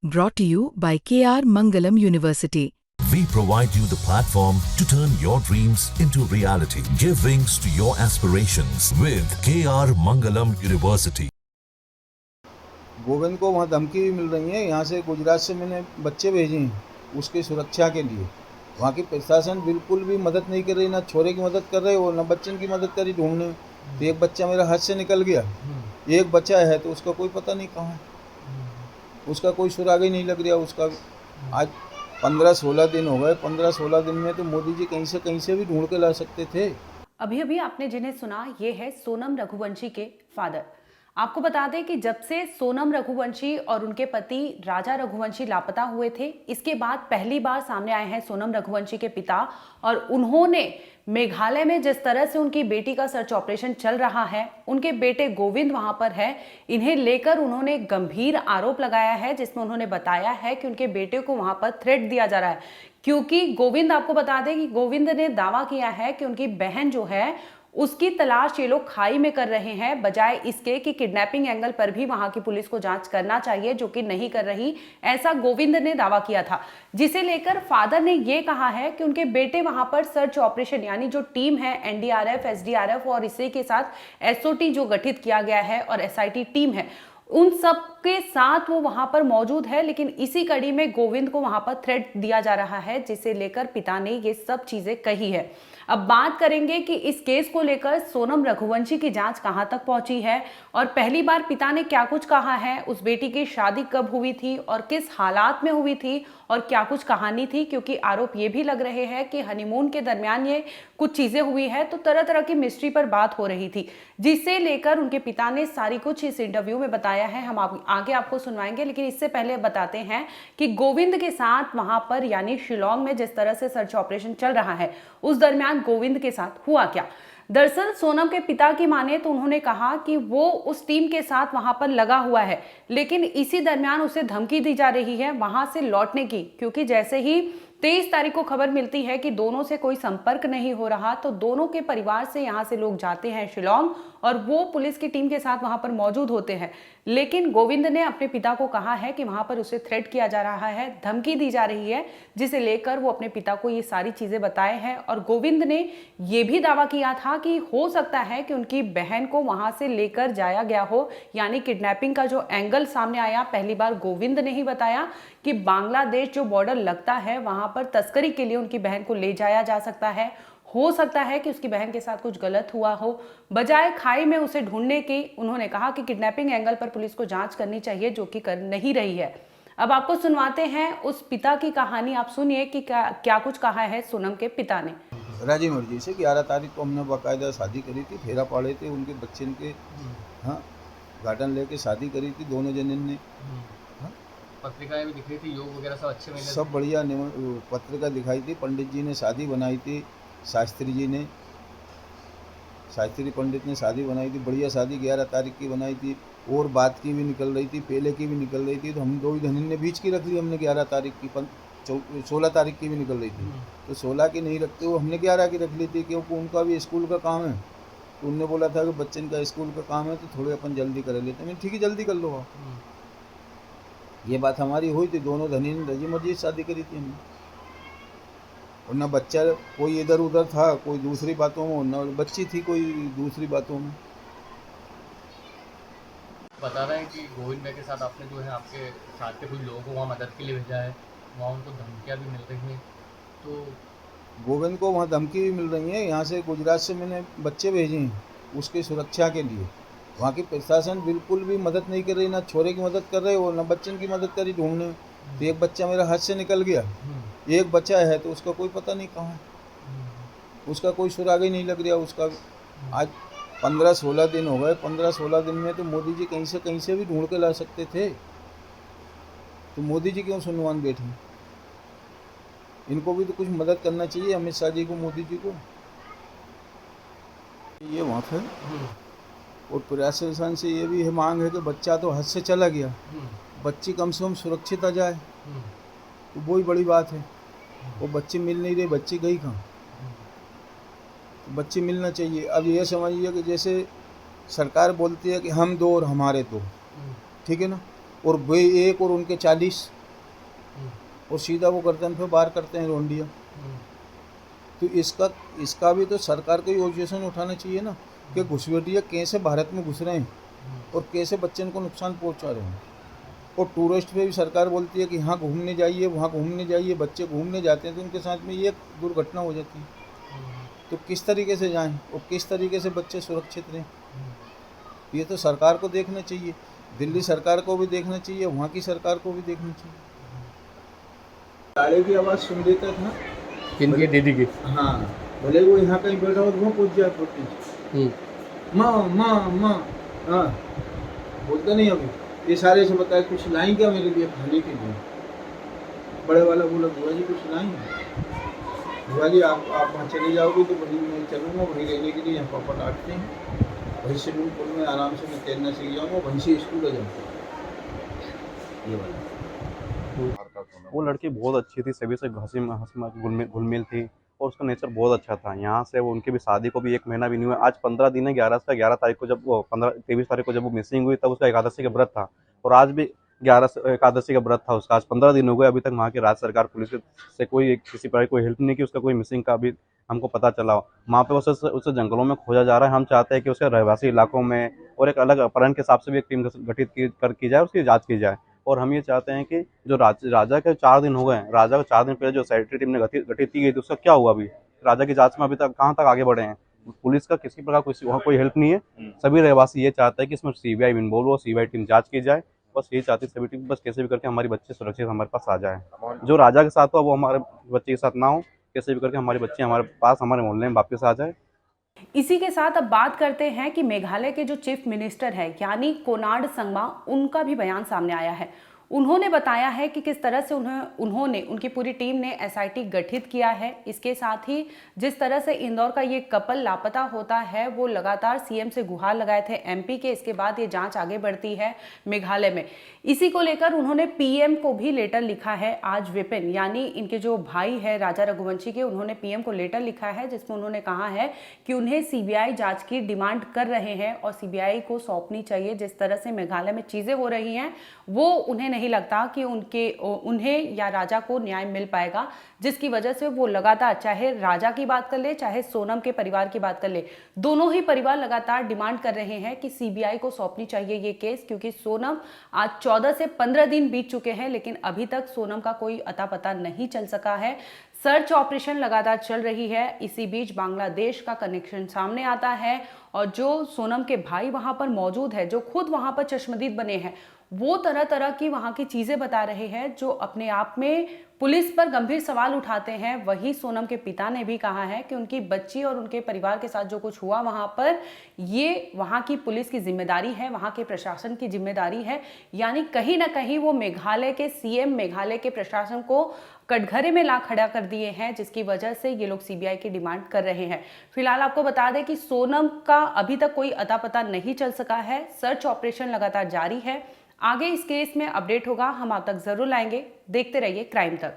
Brought to you by KR Mangalam University. We provide you the platform to turn your dreams into reality. Give wings to your aspirations with KR Mangalam University. Govind को वहाँ धमकी भी मिल रही है। यहाँ से गुजरात से मैंने बच्चे भेजे हैं उसकी सुरक्षा के लिए। वहाँ की प्रशासन बिल्कुल भी मदद नहीं कर रही, ना छोरे की मदद कर रहे हो ना बच्चन की मदद करी ढूंढने। तो एक बच्चा मेरा हाथ से निकल गया, एक बच्चा है तो उसका कोई पता नहीं कहाँ है, उसका कोई सुराग ही नहीं लग रहा। उसका आज 15-16 दिन हो गए। 15-16 दिन में तो मोदी जी कहीं से भी ढूंढ के ला सकते थे। अभी अभी आपने जिन्हें सुना ये है सोनम रघुवंशी के फादर। आपको बता दें कि जब से सोनम रघुवंशी और उनके पति राजा रघुवंशी लापता हुए थे, इसके बाद पहली बार सामने आए हैं सोनम रघुवंशी के पिता। और उन्होंने मेघालय में जिस तरह से उनकी बेटी का सर्च ऑपरेशन चल रहा है, उनके बेटे गोविंद वहां पर है, इन्हें लेकर उन्होंने गंभीर आरोप लगाया है, जिसमें उन्होंने बताया है कि उनके बेटे को वहां पर थ्रेट दिया जा रहा है। क्योंकि गोविंद, आपको बता दें कि गोविंद ने दावा किया है कि उनकी बहन जो है उसकी तलाश ये लोग खाई में कर रहे हैं, बजाय इसके कि किडनैपिंग एंगल पर भी वहां की पुलिस को जांच करना चाहिए, जो कि नहीं कर रही। ऐसा गोविंद ने दावा किया था, जिसे लेकर फादर ने ये कहा है कि उनके बेटे वहां पर सर्च ऑपरेशन, यानी जो टीम है एनडीआरएफ, एसडीआरएफ और इसी के साथ एसओटी जो गठित किया गया है और एसआईटी टीम है, उन सब के साथ वो वहां पर मौजूद है। लेकिन इसी कड़ी में गोविंद को वहां पर थ्रेट दिया जा रहा है, जिसे लेकर पिता ने ये सब चीजें कही है। अब बात करेंगे कि इस केस को लेकर सोनम रघुवंशी की जांच कहां तक पहुंची है और पहली बार पिता ने क्या कुछ कहा है, उस बेटी की शादी कब हुई थी और किस हालात में हुई थी और क्या कुछ कहानी थी। क्योंकि आरोप ये भी लग रहे हैं कि हनीमून के दरमियान ये कुछ चीजें हुई है, तो तरह तरह की मिस्ट्री पर बात हो रही थी, जिसे लेकर उनके पिता ने सारी कुछ इस इंटरव्यू में बताया है। हम आगे आपको सुनवाएंगे, लेकिन इससे पहले बताते हैं कि गोविंद के साथ वहां पर यानी शिलोंग में जिस तरह से सर्च ऑपरेशन चल रहा है, उस दरमियान गोविंद के साथ हुआ क्या। दरअसल सोनम के पिता की माने तो उन्होंने कहा कि वो उस टीम के साथ वहां पर लगा हुआ है, लेकिन इसी दरमियान उसे धमकी दी जा रही है वहां से लौटने की। क्योंकि जैसे ही 23 तारीख को खबर मिलती है कि दोनों से कोई संपर्क नहीं हो रहा, तो दोनों के परिवार से यहां से लोग जाते हैं शिलोंग और वो पुलिस की टीम के साथ वहां पर मौजूद होते हैं। लेकिन गोविंद ने अपने पिता को कहा है कि वहां पर उसे थ्रेट किया जा रहा है, धमकी दी जा रही है, जिसे लेकर वो अपने पिता को ये सारी चीजें बताए हैं। और गोविंद ने यह भी दावा किया था कि हो सकता है कि उनकी बहन को वहां से लेकर जाया गया हो, यानी किडनैपिंग का जो एंगल सामने आया, पहली बार गोविंद ने ही बताया कि बांग्लादेश जो बॉर्डर लगता है वहां पर तस्करी के लिए उनकी बहन को ले जाया जा सकता है। हो सकता है कि उसकी बहन के साथ कुछ गलत हुआ हो, बजाय खाई में उसे ढूंढने की उन्होंने कहा कि किडनैपिंग एंगल पर पुलिस को जांच करनी चाहिए, जो कि कर नहीं रही है। अब आपको सुनवाते हैं उस पिता की कहानी, आप सुनिए कि क्या कुछ कहा है सोनम के पिता ने। राजी मर्जी से 11 तारीख को हमने बाकायदा शादी करी थी, फेरा पाड़े थे उनके बच्चे के। हाँ, गार्डन लेके शादी करी थी दोनों जन ने। पत्रिकाएं भी दिख रही थी, योग वगैरह सब अच्छे महीने सब बढ़िया पत्रिका दिखाई थी। पंडित जी ने शादी बनाई थी, शास्त्री पंडित ने शादी बनाई थी, बढ़िया शादी 11 तारीख की बनाई थी। और बात की भी निकल रही थी, पहले की भी निकल रही थी, तो हम दो ही धनिन ने बीच की रख ली हमने 11 तारीख की। 16 तारीख की भी निकल रही थी, तो 16 की नहीं रखते हुए हमने 11 की रख ली थी, क्योंकि उनका भी स्कूल का काम है। तो उनने बोला था कि बच्चन का स्कूल का काम है, तो थोड़े अपन जल्दी कर लेते हैं। ठीक है, जल्दी कर लो आप। ये बात हमारी हुई थी, दोनों धनी ने रजी मर्जी शादी करी थी हमने। और ना बच्चा कोई इधर उधर था, कोई दूसरी बातों में, ना बच्ची थी कोई दूसरी बातों में। बता रहे हैं कि गोविंद भाई के साथ आपने जो है आपके साथ के कुछ लोगों को वहाँ मदद के लिए भेजा है, वहाँ उनको धमकियाँ भी मिल रही हैं। तो गोविंद को वहाँ धमकी भी मिल रही है। यहाँ से गुजरात से मैंने बच्चे भेजे हैं उसकी सुरक्षा के लिए। वहाँ की प्रशासन बिल्कुल भी मदद नहीं कर रही, ना छोरे की मदद कर रहे हो ना बच्चन की मदद करी ढूंढने। तो एक बच्चा मेरा हाथ से निकल गया, एक बच्चा है तो उसका कोई पता नहीं कहाँ है, उसका कोई सुराग ही नहीं लग रहा। उसका आज 15-16 दिन हो गए। 15-16 दिन में तो मोदी जी कहीं से भी ढूंढ के ला सकते थे। तो मोदी जी क्यों सुनवान बैठे? इनको भी तो कुछ मदद करना चाहिए, अमित शाह जी को, मोदी जी को। ये वहाँ पे और प्रशासन से ये भी है मांग है कि बच्चा तो हाथ से चला गया, बच्ची कम से कम सुरक्षित आ जाए, तो वही बड़ी बात है। वो बच्ची मिल नहीं रही, बच्ची गई कहाँ? तो बच्ची मिलना चाहिए। अब ये समझिए कि जैसे सरकार बोलती है कि हम दो और हमारे दो, ठीक है ना, और वे एक और उनके 40, और सीधा वो गर्दन पे वार करते हैं रोंडिया। तो इसका भी तो सरकार को ही ऑब्जेक्शन उठाना चाहिए ना कि घुसपैठिया कैसे भारत में घुस रहे हैं और कैसे बच्चों को नुकसान पहुंचा रहे हैं। और टूरिस्ट पे भी सरकार बोलती है कि यहाँ घूमने जाइए, वहाँ घूमने जाइए, बच्चे घूमने जाते हैं तो उनके साथ में ये दुर्घटना हो जाती है। तो किस तरीके से जाएं और किस तरीके से बच्चे सुरक्षित रहें, ये तो सरकार को देखना चाहिए। दिल्ली सरकार को भी देखना चाहिए, वहाँ की सरकार को भी देखना चाहिए। ताड़े की आवाज़ सुन लेता था इनकी दीदी की। हाँ, भले वो यहाँ कहीं बैठा हो तो वहाँ पहुँच जाए पहुँच, माँ माँ माँ, हाँ बोलता नहीं। अभी ये सारे से बताए कुछ लाई क्या मेरे लिए खाने के लिए। बड़े वाला बोला बुआ जी कुछ लाई, बुआ जी आप वहाँ चले जाओगे तो वहीं मैं चलूँगा, वहीं रहने के लिए यहाँ पापा डांटते हैं, वहीं स्विमिंग पूल में आराम से मैं तैरना सीख जाऊँगा, वहीं से स्कूल आ जाऊँगा। ये वाला वो लड़की बहुत अच्छी थी, सभी से हंसी घुल मिल थी और उसका नेचर बहुत अच्छा था। यहाँ से वो उनकी भी शादी को भी 1 महीना भी नहीं हुआ। आज 15 दिन है, 11 तारीख को जब वो 23 तारीख को जब वो मिसिंग हुई तब उसका एकादशी का व्रत था और आज भी 11 एकादशी का व्रत था उसका। आज 15 दिन हो गए, अभी तक वहाँ की राज्य सरकार पुलिस से कोई किसी प्रकार कोई हेल्प नहीं की। उसका कोई मिसिंग का अभी हमको पता चला। वहाँ पे उसे जंगलों में खोजा जा रहा है। हम चाहते हैं कि उसके रहवासी इलाकों में और एक अलग अपहरण के हिसाब से भी एक टीम गठित की जाए, उसकी जाँच की जाए। और हम ये चाहते हैं कि जो राजा के 4 दिन हो गए, राजा को 4 दिन पहले जो सैनिटरी टीम ने गठित की गई थी उसका क्या हुआ? अभी राजा की जांच में अभी तक कहाँ तक आगे बढ़े हैं? पुलिस का किसी प्रकार कोई हेल्प नहीं है। सभी रहवासी ये चाहते हैं कि इसमें सीबीआई इन्वॉल्व हो, सीबीआई टीम जांच की जाए। बस यही चाहती है सभी टीम, बस कैसे भी करके हमारी बच्चे सुरक्षित हमारे पास आ जाए। जो राजा के साथ हो वो हमारे बच्चे के साथ ना हो, कैसे भी करके हमारे बच्चे हमारे पास हमारे मोहल्ले में वापस आ जाए। इसी के साथ अब बात करते हैं कि मेघालय के जो चीफ मिनिस्टर है यानी कोनार्ड संगमा, उनका भी बयान सामने आया है। उन्होंने बताया है कि किस तरह से उन्होंने उनकी पूरी टीम ने एसआईटी गठित किया है। इसके साथ ही जिस तरह से इंदौर का ये कपल लापता होता है, वो लगातार सीएम से गुहार लगाए थे एमपी के। इसके बाद ये जांच आगे बढ़ती है मेघालय में। इसी को लेकर उन्होंने पीएम को भी लेटर लिखा है। आज विपिन यानी इनके जो भाई है राजा रघुवंशी के, उन्होंने पीएम को लेटर लिखा है जिसमें उन्होंने कहा है कि उन्हें सीबीआई जांच की डिमांड कर रहे हैं और सीबीआई को सौंपनी चाहिए। जिस तरह से मेघालय में चीजें हो रही हैं वो उन्हें नहीं लगता कि उन्हें या राजा को न्याय मिल पाएगा, जिसकी वजह से वो लगातार, चाहे राजा की बात कर ले चाहे सोनम के परिवार की बात कर ले, दोनों ही परिवार लगातार डिमांड कर रहे हैं कि सीबीआई को सौंपनी चाहिए ये केस। क्योंकि सोनम आज 14 से 15 दिन बीत चुके हैं लेकिन अभी तक सोनम का कोई अता पता नहीं चल सका है। सर्च ऑपरेशन लगातार चल रही है। इसी बीच बांग्लादेश का कनेक्शन सामने आता है और जो सोनम के भाई वहां पर मौजूद है, जो खुद वहां पर चश्मदीद बने हैं, वो तरह तरह की वहां की चीजें बता रहे हैं जो अपने आप में पुलिस पर गंभीर सवाल उठाते हैं। वही सोनम के पिता ने भी कहा है कि उनकी बच्ची और उनके परिवार के साथ जो कुछ हुआ वहां पर, ये वहां की पुलिस की जिम्मेदारी है, वहां के प्रशासन की जिम्मेदारी है। यानी कहीं ना कहीं वो मेघालय के सीएम, मेघालय के प्रशासन को कटघरे में ला खड़ा कर दिए हैं, जिसकी वजह से ये लोग सीबीआई की डिमांड कर रहे हैं। फिलहाल आपको बता दें कि सोनम का अभी तक कोई अता पता नहीं चल सका है। सर्च ऑपरेशन लगातार जारी है। आगे इस केस में अपडेट होगा, हम आप तक जरूर लाएंगे। देखते रहिए क्राइम तक।